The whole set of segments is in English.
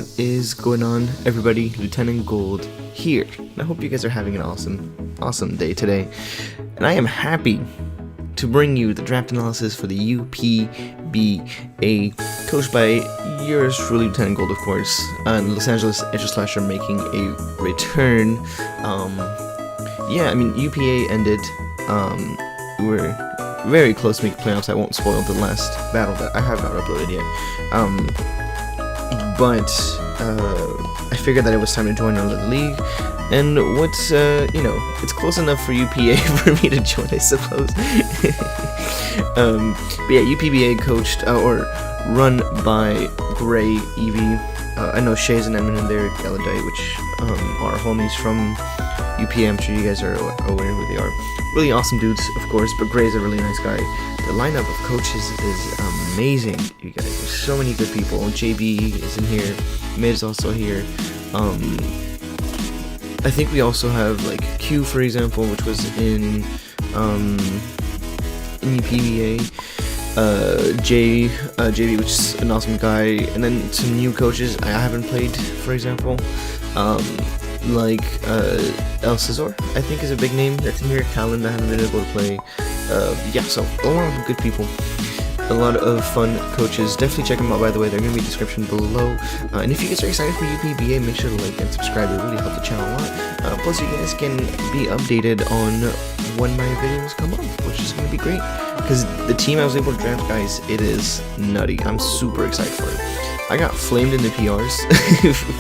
What is going on, everybody? Lieutenant Gold here. And I hope you guys are having an awesome day today. And I am happy to bring you the draft analysis for the UPBA, coached by yours truly, Lieutenant Gold, of course. Los Angeles Edge Slasher making a return. Yeah, I mean, UPA ended. We were very close to making playoffs. I won't spoil the last battle that I have not uploaded yet. But I figured that it was time to join another league, and what's it's close enough for UPA for me to join, I suppose. But yeah, UPBA coached or run by Gray, Evie. I know Shay's an admin in there, Galadite, which are homies from UPA. I'm sure you guys are aware who they are. Really awesome dudes, of course, but Gray's a really nice guy. The lineup of coaches is amazing, you guys. There's so many good people. JB is in here. Mid's also here. I think we also have like Q, for example, which was in UPBA. JB, which is an awesome guy, and then some new coaches I haven't played, for example. Like El Cesar, I think, is a big name that's in here. Callan, I haven't been able to play. Yeah, so a lot of good people, a lot of fun coaches. Definitely check them out, by the way. They're going to be in the description below. And if you guys are excited for UPBA, make sure to like and subscribe. It really helps the channel a lot. Plus, you guys can be updated on when my videos come up, which is going to be great. Because the team I was able to draft, guys, it is nutty. I'm super excited for it. I got flamed in the PRs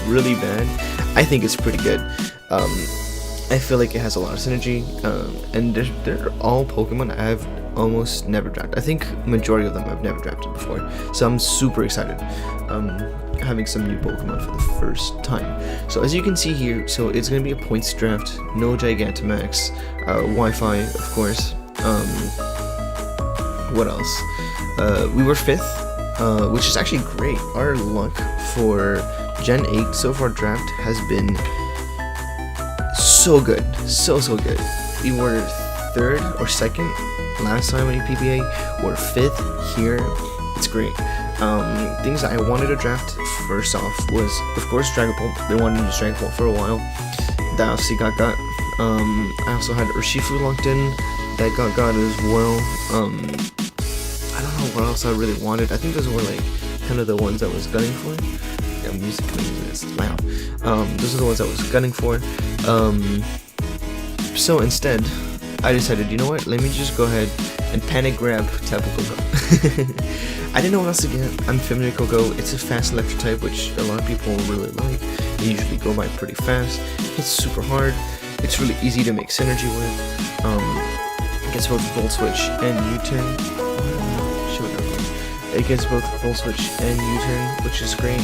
really bad. I think it's pretty good. I feel like it has a lot of synergy, and they're all Pokemon I've almost never drafted. I think majority of them I've never drafted before, so I'm super excited having some new Pokemon for the first time. So as you can see here, so it's going to be a points draft, NO Gigantamax, Wi-Fi, of course. What else? We were 5th. Which is actually great. Our luck for Gen 8 so far draft has been so good. So good. We were 3rd or 2nd last time in UPBA. We're 5th here. It's great. Things that I wanted to draft first off was, of course, Dragapult. They wanted to use Dragapult for a while. That obviously got. I also had Urshifu locked in. That got as well. I don't know what else I really wanted. I think those were like kind of the ones I was gunning for. Yeah, music is loud. Those are the ones I was gunning for. So instead, I decided, you know what? Let me just go ahead and panic grab Tapu Koko. I didn't know what else to get. I'm familiar with Koko. It's a fast electric type, which a lot of people really like. They usually go by pretty fast. It's super hard. It's really easy to make synergy with. It gets both Volt Switch and U-turn. It gets both Volt Switch and U-turn, which is great.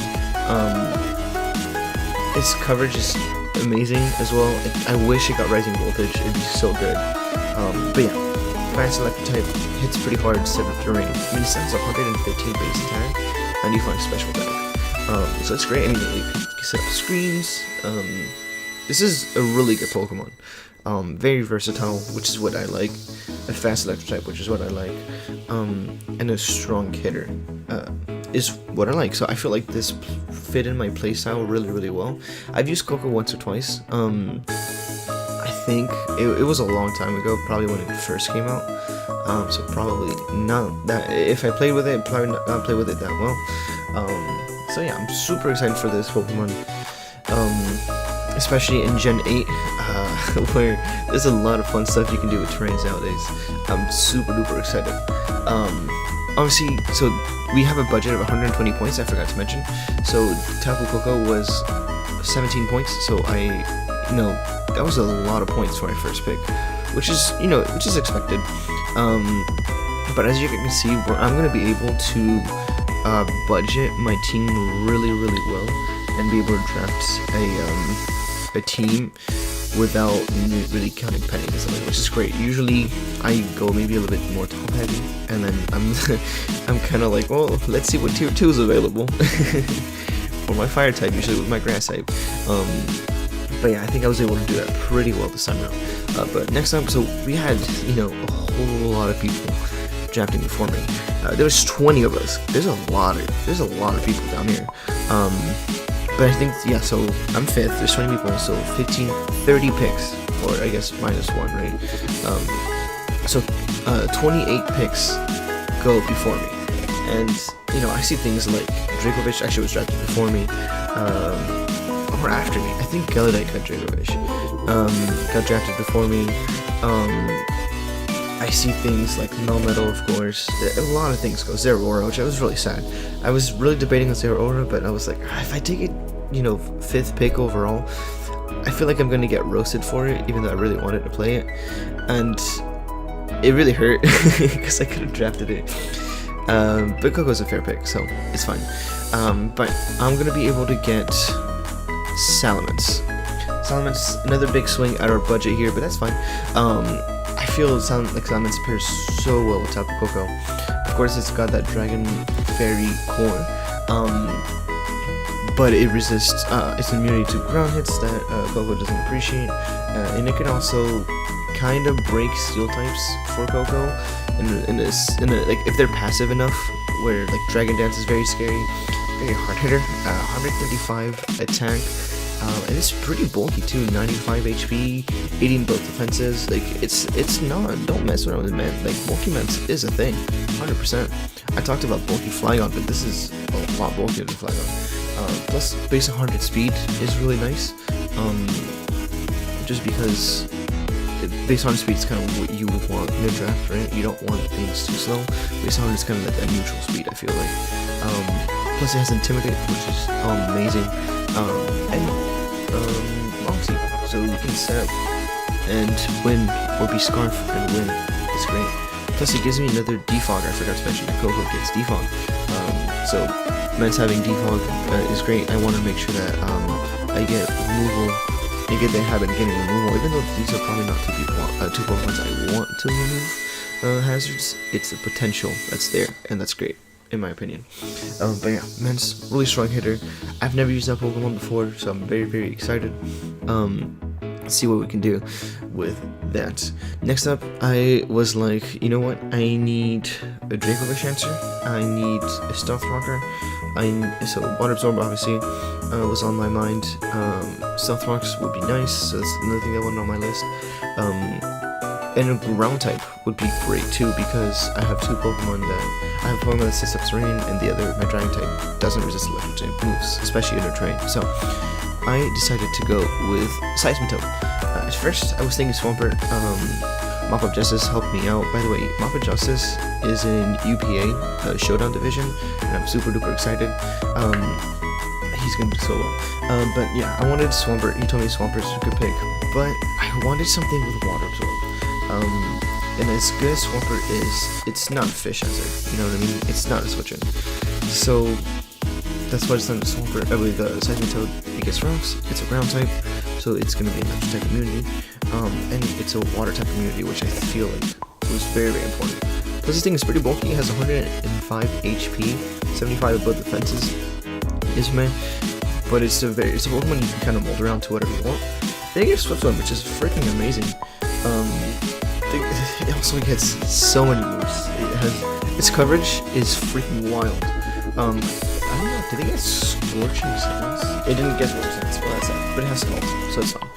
Its coverage is amazing as well. I wish it got Rising Voltage. It'd be so good. But yeah, fast electric type, hits pretty hard, 7 terrain. I mean, it sounds 115 base attack, 95 special attack. So it's great. I mean, you can set up screens. This is a really good Pokemon. Very versatile, which is what I like. A fast electric type, which is what I like. And a strong hitter is what I like. So I feel like this fit in my playstyle really well. I've used Koko once or twice. I think it was a long time ago, probably when it first came out. So probably not that. If I played with it, probably not play with it that well. So yeah, I'm super excited for this Pokemon. Especially in Gen 8, where there's a lot of fun stuff you can do with terrains nowadays. I'm super duper excited. Obviously, so we have a budget of 120 points, I forgot to mention. So Tapu Koko was 17 points, so that was a lot of points for my first pick, which is expected. But as you can see, I'm going to be able to budget my team really well, and be able to draft a team without really counting pennies or something, which is great. Usually I go maybe a little bit more top heavy, and then I'm kind of like, well, let's see what tier 2 is available for my fire type, usually with my grass type. But yeah, I think I was able to do that pretty well this time around. But next time, so we had a whole lot of people drafting before me. There was 20 of us. There's a lot of people down here. But I think, yeah, so I'm 5th, there's 20 people, so 15, 30 picks, or I guess minus 1, right? So 28 picks go before me. And, you know, I see things like Dracovish actually was drafted before me, or after me. I think Galadite got Dracovish, got drafted before me. I see things like Melmetal, of course. A lot of things go. Zeraora, which I was really sad. I was really debating on Zeraora, but I was like, if I take it, you know, 5th pick overall, I feel like I'm gonna get roasted for it, even though I really wanted to play it. And it really hurt, because I could have drafted it. But Coco's a fair pick, so it's fine. But I'm gonna be able to get Salamence. Salamence, another big swing at our budget here, but that's fine. I feel Salamence pairs so well with Tapu Koko. Of course, it's got that Dragon Fairy core, but it resists its immunity to ground hits that Koko doesn't appreciate, and it can also kind of break steel types for Koko, like if they're passive enough, where like Dragon Dance is very scary, very hard hitter, 135 attack. And it's pretty bulky too, 95 HP, 18 both defenses. Like it's not, don't mess around with it, man. Like bulky ments is a thing, 100%. I talked about bulky Flygon, but this is a lot bulkier than Flygon. Plus base 100 speed is really nice. Just because base 100 speed is kind of what you want in a draft, right? You don't want things too slow. Base 100 is kind of like that neutral speed, I feel like. Plus it has Intimidate, which is amazing. And Moxie, so you can set up and win, or be Scarf and win. It's great. Plus it gives me another Defog. I forgot to mention that Coco gets Defog. So Mets having Defog is great. I want to make sure that I get removal. I get the habit of getting removal, even though these are probably not two Pokemons I want to remove hazards. It's the potential that's there, and that's great, in my opinion. But yeah, Mens, really strong hitter. I've never used that Pokemon before, so I'm very, very excited. See what we can do with that. Next up, I was like, you know what? I need a Dracovish answer. I need a Stealth Rocker. So Water Absorb obviously was on my mind. Stealth Rocks would be nice, so that's another thing that went on my list. And a ground type would be great too, because I have two Pokemon that I have a Pokemon that sits up terrain, and the other, my Dragon type, doesn't resist electric type moves, especially under terrain. So I decided to go with Seismitoad. At first, I was thinking Swampert. Mop Up Justice helped me out. By the way, Mop Up Justice is in UPA Showdown Division, and I'm super duper excited. He's gonna do so well. But yeah, I wanted Swampert. He told me Swampert's a good pick, but I wanted something with Water Absorb. And as good as Swampert is, it's not a Fish Hazard, you know what I mean? It's not a switch-in. So that's why I decided Swampert. With Seismitoad, it gets rocks, it's a ground type, so it's going to be an electric type immunity, and it's a water type immunity, which I feel like was very, very important. Plus this thing is pretty bulky, it has 105 HP, 75 above defenses, is man, but it's a Pokemon you can kind of mold around to whatever you want. Then you get Swift Swim, which is freaking amazing. It also gets so many moves. Its coverage is freaking wild. I don't know, did it get Scorching Sands? It didn't get Scorching Sands, well that's that, but it has Scald, so it's fine.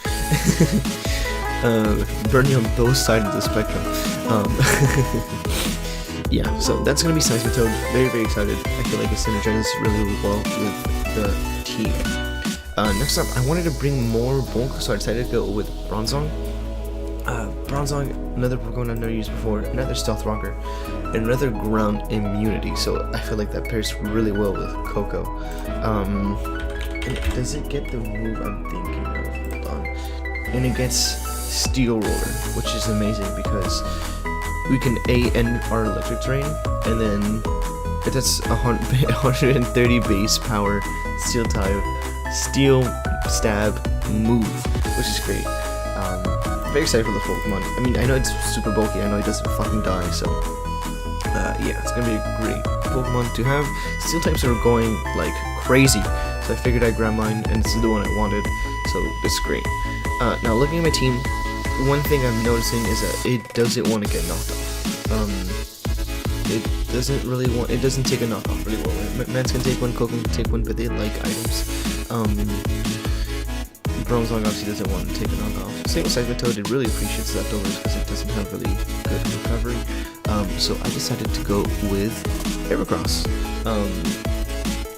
Burning on both sides of the spectrum. Yeah, so that's gonna be Seismitoad. Very, very excited. I feel like it synergizes really, really well with the team. Next up, I wanted to bring more bulk, so I decided to go with Bronzong. Bronzong, another Pokemon I've never used before, another Stealth Rocker, and another ground immunity, so I feel like that pairs really well with Koko. And does it get the move I'm thinking of? Hold on. And it gets Steel Roller, which is amazing because we can end our electric terrain, and then that's 130 base power Steel type, Steel Stab move, which is great. Very excited for the Pokemon. I mean, I know it's super bulky, I know it doesn't fucking die, so yeah, it's gonna be a great Pokemon to have. Steel types are going like crazy, so I figured I'd grab mine, and it's the one I wanted, so it's great. Now looking at my team, one thing I'm noticing is that it doesn't want to get knocked off. doesn't really want. It doesn't take a knockoff really well. Mans can take one, Coco can take one, but they like items. Bronzong obviously doesn't want to take a knockoff. Same with Sniped, it really appreciates leftovers because it doesn't have really good recovery. So I decided to go with Aerocross.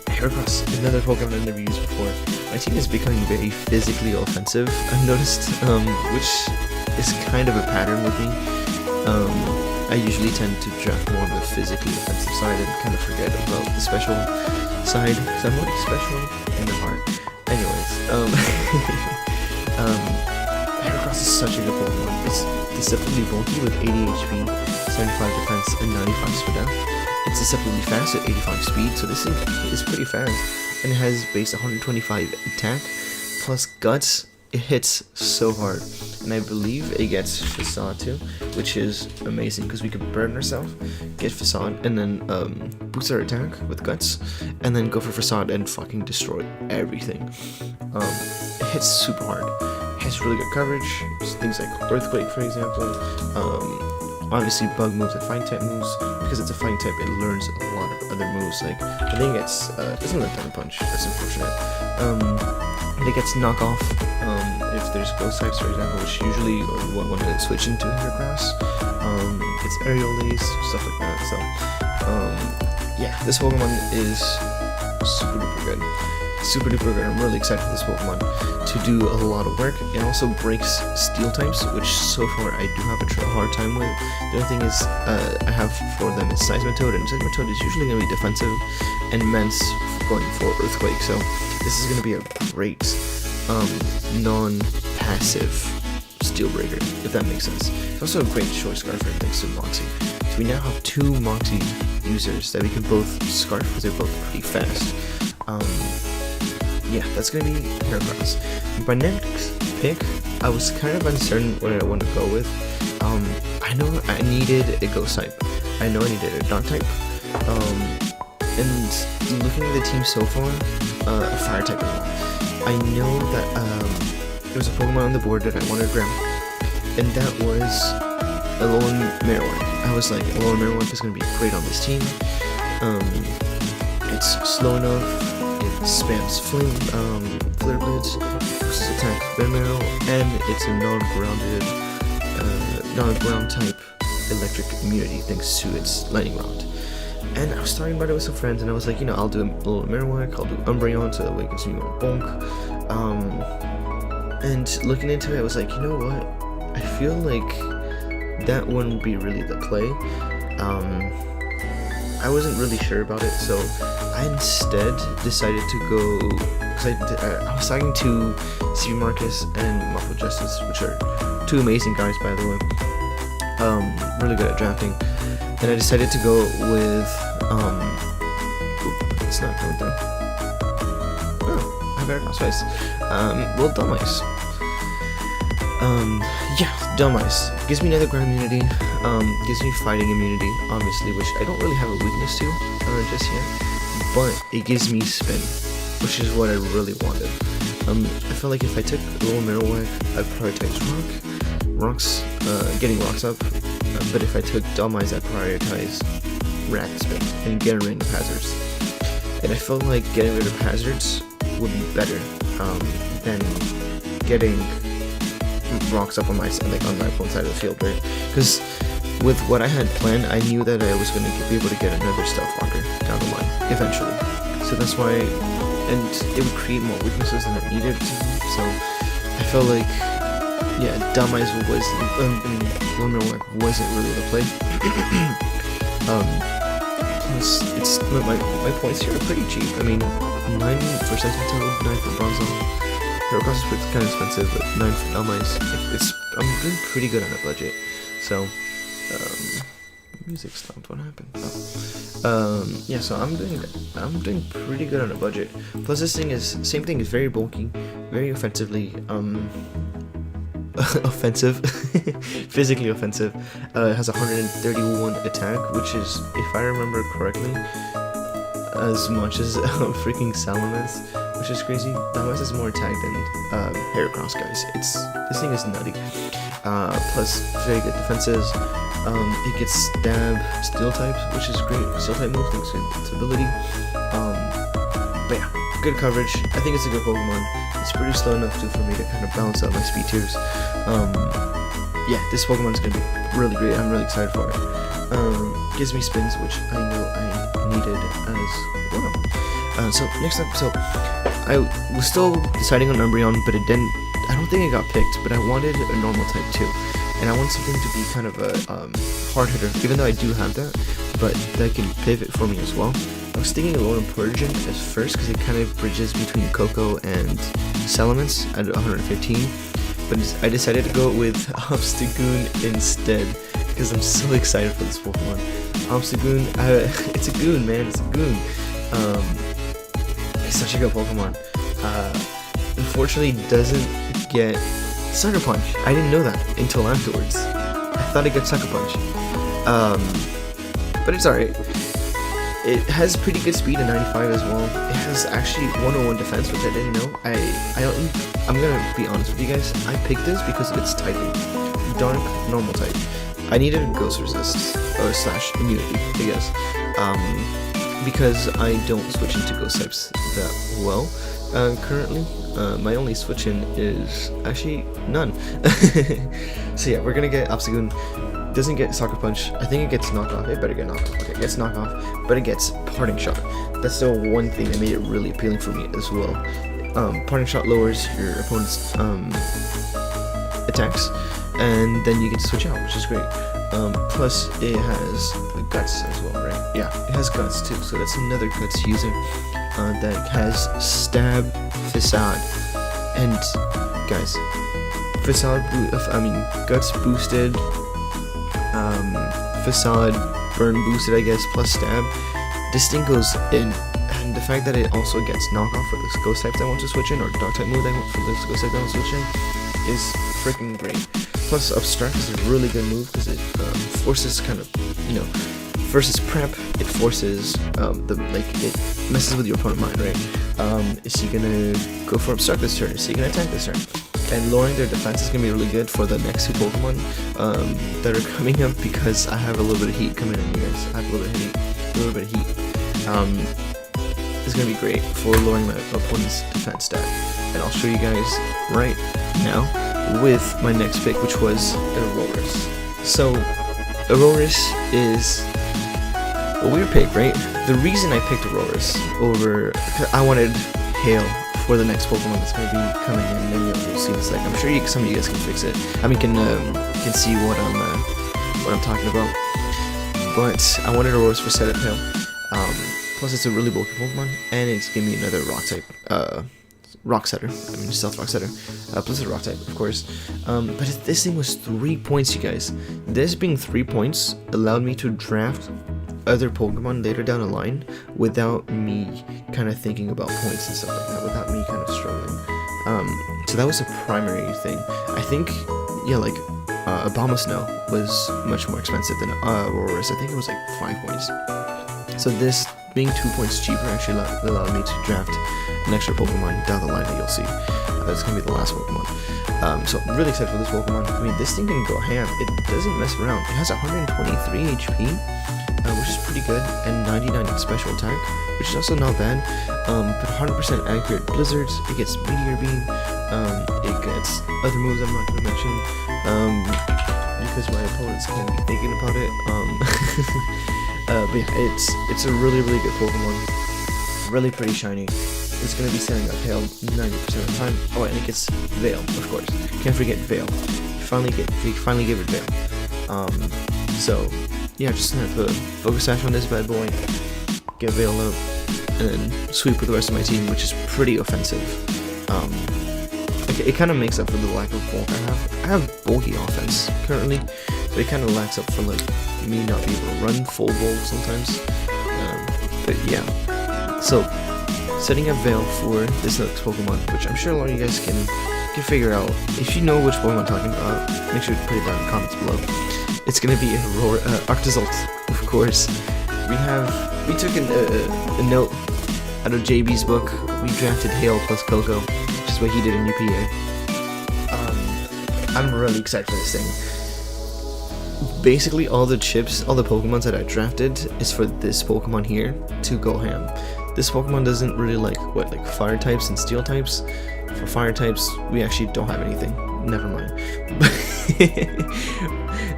Aerocross, another Pokemon I've never used before. My team is becoming very physically offensive, I've noticed, which is kind of a pattern with me. I usually tend to draft more on the physically offensive side and kind of forget about the special side, because I'm already special in the heart. Anyways, Aerocross is such a good Pokemon. It's deceptively bulky with 80 HP, 75 defense, and 95 speed down. It's deceptively fast at 85 speed, so this thing is pretty fast. And it has base 125 attack, plus guts. It hits so hard, and I believe it gets Facade too, which is amazing because we can burn ourselves, get Facade, and then boost our attack with guts, and then go for Facade and fucking destroy everything. It hits super hard. It has really good coverage. Things like Earthquake, for example. Obviously, bug moves and fighting type moves. Because it's a fighting type, it learns a lot of other moves. Like I think it's doesn't let down punch. That's unfortunate. And it gets knockoff. If there's ghost types, for example, which usually want to switch into Aerocross. It's aerial lace, stuff like that. So, yeah, this Pokemon is super duper good. Super duper good. I'm really excited for this Pokemon to do a lot of work. It also breaks steel types, which so far I do have a hard time with. The other thing is, I have for them is Seismitoad, and Seismitoad is usually going to be defensive, and Mance going for Earthquake. So this is going to be a great non-passive steel breaker, if that makes sense. It's also a great choice scarf thanks to Moxie. So we now have two Moxie users that we can both scarf because they're both pretty fast. Yeah, that's gonna be Aerocross. My next pick, I was kind of uncertain what I want to go with. I know I needed a ghost type. I know I needed a dark type. And looking at the team so far, a fire type as well. I know that there was a Pokemon on the board that I wanted to grab, and that was Alolan Marowak. I was like, Alolan Marowak is going to be great on this team. It's slow enough, it spams Flare Blitz, boosts attack Bone Marrow, and it's a non-ground type electric immunity thanks to its lightning round. And I was talking about it with some friends, and I was like, you know, I'll do a little Marowak, I'll do Umbreon so that way it gives me more bulk. And looking into it, I was like, you know what? I feel like that wouldn't be really the play. I wasn't really sure about it, so I instead decided to go, because I was talking to CV Marcus and Muffled Justice, which are two amazing guys, by the way. Really good at drafting. And I decided to go with, it's not going through. Oh, I have Aerocross twice. Well, Dummice. Yeah, Dummice. Gives me another ground immunity, gives me fighting immunity, obviously, which I don't really have a weakness to, just yet. But it gives me spin, which is what I really wanted. I felt like if I took a little Marowak, I'd prioritize Rocks, getting Rocks up. But if I took Dummice, I'd prioritize Rapid Spin and getting rid of hazards. And I felt like getting rid of hazards would be better than getting Rocks up on my opponent's side of the field, right? Because with what I had planned, I knew that I was going to be able to get another Stealth Walker down the line eventually. So that's why, and it would create more weaknesses than it needed to. So I felt like, yeah, Dummice wasn't really the play. Plus, it's my points here are pretty cheap. I mean, 9 for Seismitoad, 9 for Bronzong. Aerocross is pretty kind of expensive, but 9 for Dummice. I'm doing pretty good on a budget. So, music stopped. What happened? Oh. Yeah, so I'm doing pretty good on a budget. Plus, this thing is same thing. Is very bulky, very offensively offensive, physically offensive. It has 131 attack, which is, if I remember correctly, as much as freaking Salamence, which is crazy. Dummice has more attack than Aerocross, guys. This thing is nutty. plus very good defenses. It gets stab, steel type, which is great. Steel type move thanks to its ability. But yeah, good coverage. I think it's a good Pokemon. It's pretty slow enough for me to kind of balance out my speed tiers. Yeah, this Pokemon is gonna be really great. I'm really excited for it. Gives me spins, which I know I needed as well. So next up, I was still deciding on Umbreon, but I don't think it got picked. But I wanted a normal type too. And I want something to be kind of a hard hitter, even though I do have that, but that can pivot for me as well. I was thinking Alolan Persian at first because it kind of bridges between Koko and Salamence at 115, but I decided to go with Obstagoon instead because I'm so excited for this Pokemon. Obstagoon, it's a goon, man, it's a goon. It's such a good Pokemon. Unfortunately, doesn't get Sucker Punch. I didn't know that until afterwards. I thought it got Sucker Punch. But it's alright. It has pretty good speed at 95 as well. It has actually 101 defense, which I didn't know. I'm gonna be honest with you guys. I picked this because of its typing. Dark, normal type. I needed a Ghost Resist, or / immunity, I guess. Because I don't switch into Ghost types that well. Currently, my only switch in is actually none. So yeah, we're gonna get Obstagoon. Doesn't get Sucker Punch. I think it gets knocked off. It better get knocked off. Okay, it gets knocked off, but it gets Parting Shot. That's the one thing that made it really appealing for me as well. Parting Shot lowers your opponent's attacks, and then you get to switch out, which is great. Plus, it has Guts as well, right? Yeah, it has Guts too, so that's another Guts user. That has Stab, Facade, and guys, Facade, Guts boosted, Facade, Burn boosted, I guess, plus Stab. This thing goes in, and the fact that it also gets knockoff for this Ghost type that I want to switch in, or Dark type move that I want for this Ghost type that I want to switch in, is freaking great. Plus, Obstruct is a really good move because it forces kind of, versus prep, it forces it messes with your opponent's mind, right? Is he gonna go for Obstruct this turn? Is he gonna attack this turn? And lowering their defense is gonna be really good for the next two Pokemon that are coming up, because I have a little bit of heat coming in, you guys. I have a little bit of heat. It's gonna be great for lowering my opponent's defense stat, and I'll show you guys right now with my next pick, which was Aerocross. So Aerocross is a weird pick, right? The reason I picked Aerocross over, I wanted Hail for the next Pokemon that's going to be coming in, and you'll see in a second. I'm sure some of you guys can fix it. Can see what I'm talking about. But I wanted Aerocross for setup Hail. Plus, it's a really bulky Pokemon, and it's giving me another Rock type, Rock Setter. Stealth Rock Setter. Plus a Rock type, of course. But this thing was 3 points, you guys. This being 3 points allowed me to draft other Pokemon later down the line without me kind of thinking about points and stuff like that, without me kind of struggling. So that was a primary thing. I think, Abomasnow was much more expensive than Aurorus. I think it was like 5 points. So this being 2 points cheaper actually allowed me to draft an extra Pokemon down the line that you'll see. That's going to be the last Pokemon. So I'm really excited for this Pokemon. This thing can go ham. It doesn't mess around. It has 123 HP, which is pretty good, and 99 special attack, which is also not bad. But 100% accurate Blizzards. It gets Meteor Beam. It gets other moves I'm not going to mention, because my opponents can be thinking about it. But yeah, it's a really, really good Pokemon. Really pretty shiny. It's going to be setting up Hail 90% of the time. Oh, and it gets Veil, of course. Can't forget Veil. We finally gave it Veil. So yeah, just gonna put a Focus Sash on this bad boy, get Veil up, and then sweep with the rest of my team, which is pretty offensive. It kind of makes up for the lack of bulk I have. I have bulky offense currently, but it kind of lacks up for me not being able to run full bulk sometimes. But yeah, so setting up Veil for this next Pokemon, which I'm sure a lot of you guys can figure out. If you know which Pokemon I'm talking about, make sure to put it down in the comments below. It's gonna be Arctozolt, of course. We took a note out of JB's book. We drafted Hail plus Koko, which is what he did in UPA. I'm really excited for this thing. Basically, all the chips, all the Pokemons that I drafted is for this Pokemon here to go ham. This Pokemon doesn't really like fire types and steel types. For fire types, we actually don't have anything. Never mind.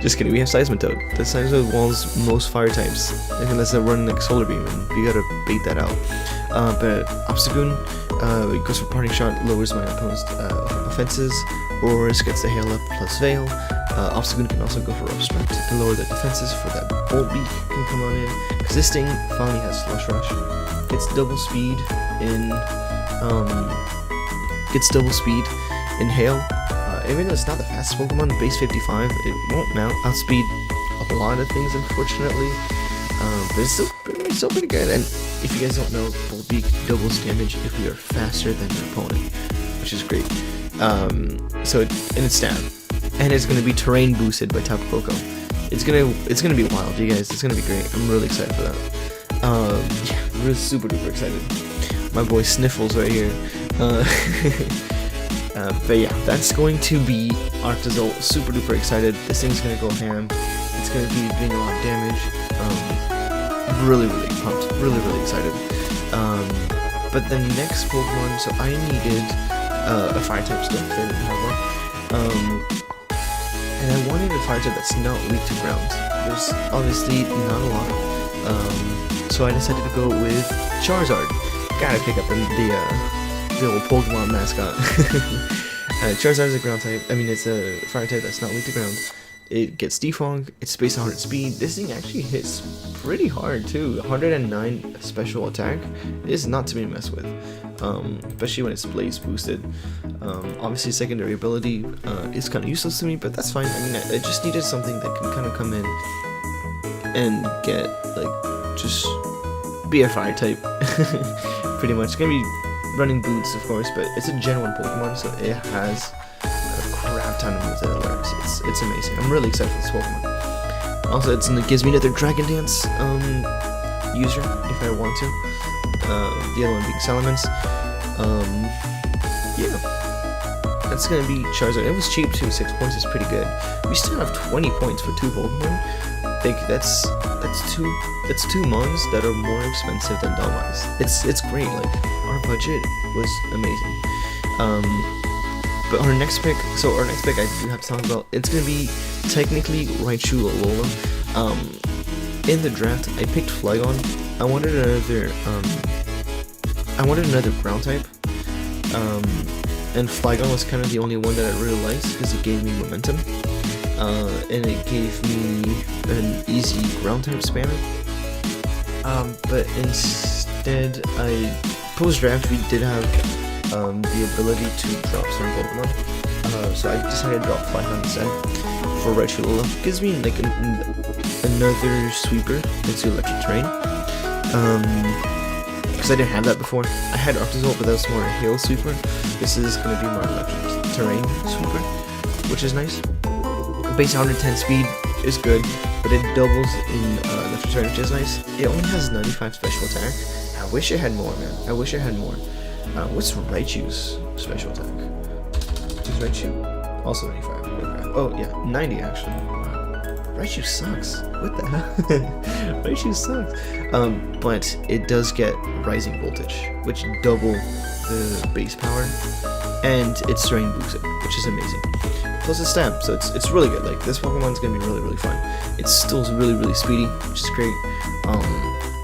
Just kidding. We have Seismitoad. The Seismitoad walls most fire types, unless they're running like Solar Beam, and you gotta bait that out. But Obstagoon goes for Parting Shot, lowers my opponent's offenses. Aurorus gets the Hail Up plus Veil. Obstagoon can also go for Obstruct to lower the defenses for that Bolt Beak can come on in. Because this thing finally has Slush Rush. Gets double speed in Hail. Even though it's not the fastest Pokemon, base 55, it won't outspeed a lot of things, unfortunately. But it's still pretty good. And if you guys don't know, Bolt Beak doubles damage if you are faster than your opponent, which is great. So it's stab, and it's gonna be terrain boosted by Tapu Koko. It's gonna be wild, you guys. It's gonna be great. I'm really excited for that. Yeah, we're super duper excited. My boy Sniffles right here. But yeah, that's going to be Arctazol. Super duper excited. This thing's gonna go ham. It's gonna be doing a lot of damage. Really pumped. Really excited. But the next Pokemon, so I needed a fire type still. They didn't have one. And I wanted a fire type that's not weak to ground. There's obviously not a lot. So I decided to go with Charizard. Gotta pick up the old Pokemon mascot. Charizard is a ground type. I mean, it's a fire type that's not weak to ground. It gets Defog. It's space 100 speed. This thing actually hits pretty hard too. 109 special attack is not to be messed with, especially when it's blaze boosted. Obviously, secondary ability is kind of useless to me, but that's fine. I mean, I just needed something that can kind of come in and get just be a fire type. Pretty much. It's gonna be running boots, of course, but it's a Gen 1 Pokemon, so it has a crap ton of moves that it learns. It's amazing. I'm really excited for this Pokemon. Also, it gives me another Dragon Dance user if I want to. The other one being Salamence. Yeah, that's gonna be Charizard. It was cheap too. 6 points is pretty good. We still have 20 points for 2 Pokemon. That's two Mons that are more expensive than Dalmais. It's great. Our budget was amazing. But our next pick, I do have to talk about. It's gonna be technically Raichu Alola. In the draft, I picked Flygon. I wanted another ground type. And Flygon was kind of the only one that I really liked because it gave me momentum. And it gave me an easy ground type spammer. But instead, post-draft we did have the ability to drop certain Pokemon. So I decided to drop Flygon instead for Raichu Alola. Gives me another sweeper into electric terrain. Because I didn't have that before. I had Arctazol, but that was more a hail sweeper. This is going to be more electric terrain sweeper, which is nice. Base 110 speed is good, but it doubles in electric terrain, which is nice. It only has 95 special attack. I wish it had more, man. I wish it had more. What's Raichu's special attack? Is Raichu also 95? Okay. Oh yeah, 90 actually. Wow. Raichu sucks. What the hell? Raichu sucks. But it does get rising voltage, which double the base power, and it's terrain boosted, which is amazing. Plus it's stab, so it's really good. This Pokemon's gonna be really fun. It's still really speedy, which is great.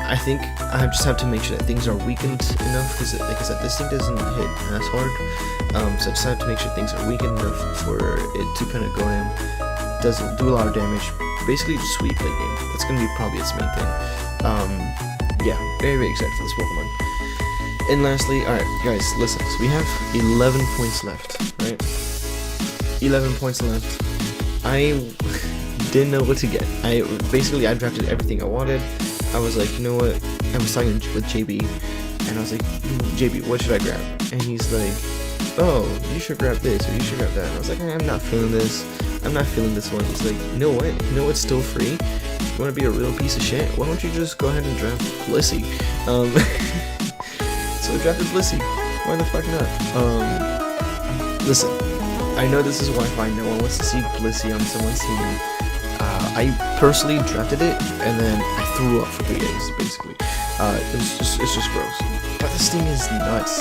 I think I just have to make sure that things are weakened enough, because like I said, this thing doesn't hit as hard. So I just have to make sure things are weakened enough for it to kind of go in. Doesn't do a lot of damage. Basically just sweep that game. That's gonna be probably its main thing. Yeah, very excited for this Pokemon. And lastly, alright guys, listen, so we have 11 points left, right? 11 points left. I didn't know what to get. I drafted everything I wanted. I was like, you know what? I was talking with JB, and I was like, JB, what should I grab? And he's like, oh, you should grab this, or you should grab that. And I was like, I'm not feeling this. I'm not feeling this one. He's like, you know what? You know what's still free? You want to be a real piece of shit? Why don't you just go ahead and draft Blissey? So I drafted Blissey. Why the fuck not? Listen, I know this is Wi-Fi. No one wants to see Blissey on someone's team. I personally drafted it, and then I threw up for 3 days, basically. It's just gross. But this thing is nuts.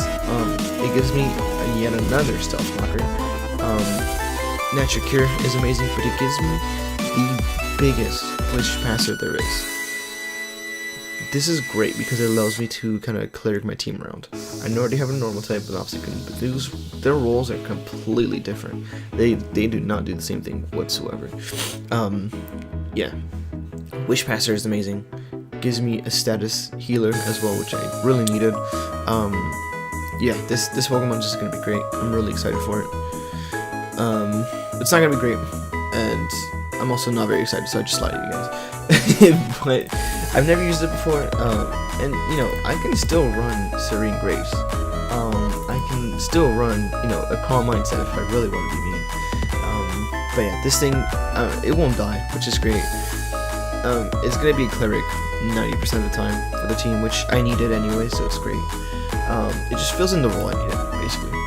It gives me yet another stealth blocker. Natural Cure is amazing, but it gives me the biggest glitch passer there is. This is great because it allows me to kind of clear my team around. I already have a normal type and obstacle, but their roles are completely different. They do not do the same thing whatsoever. Yeah, Wish Passer is amazing. Gives me a status healer as well, which I really needed. Yeah, this Pokemon is just gonna be great. I'm really excited for it. It's not gonna be great, and I'm also not very excited, so I just lied to you guys. But I've never used it before, and you know, I can still run Serene Grace. I can still run, you know, a Calm Mindset if I really want to be mean. But yeah, this thing, it won't die, which is great. It's gonna be a Cleric 90% of the time for the team, which I needed anyway, so it's great. It just fills in the role I needed, basically,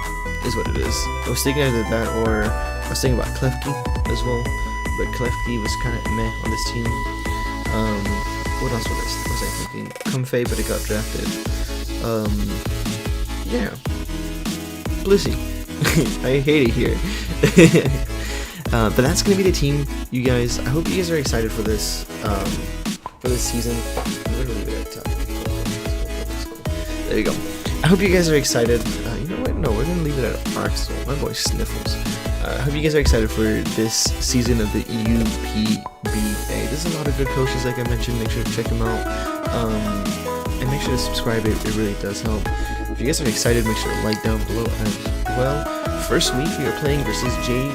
is what it is. I was thinking either that, or I was thinking about Klefki as well, but Klefki was kind of meh on this team. What else was I thinking? Comfey, but it got drafted. Yeah. Blissey. I hate it here. But that's gonna be the team, you guys. I hope you guys are excited for this season. I'm gonna leave it at there you go. I hope you guys are excited. You know what? No, we're gonna leave it at Arxel. My boy Sniffles. I hope you guys are excited for this season of the UPBA. There's a lot of good coaches, like I mentioned. Make sure to check them out. And make sure to subscribe. It really does help. If you guys are excited, make sure to like down below as well. First week we are playing versus JV,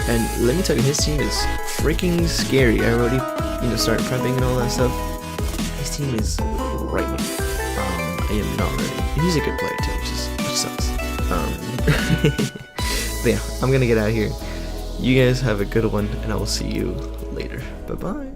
and let me tell you, his team is freaking scary. I already, you know, started prepping and all that stuff. His team is right me. I am not ready. And he's a good player too, which sucks. But yeah, I'm gonna get out of here. You guys have a good one, and I will see you later. Bye bye.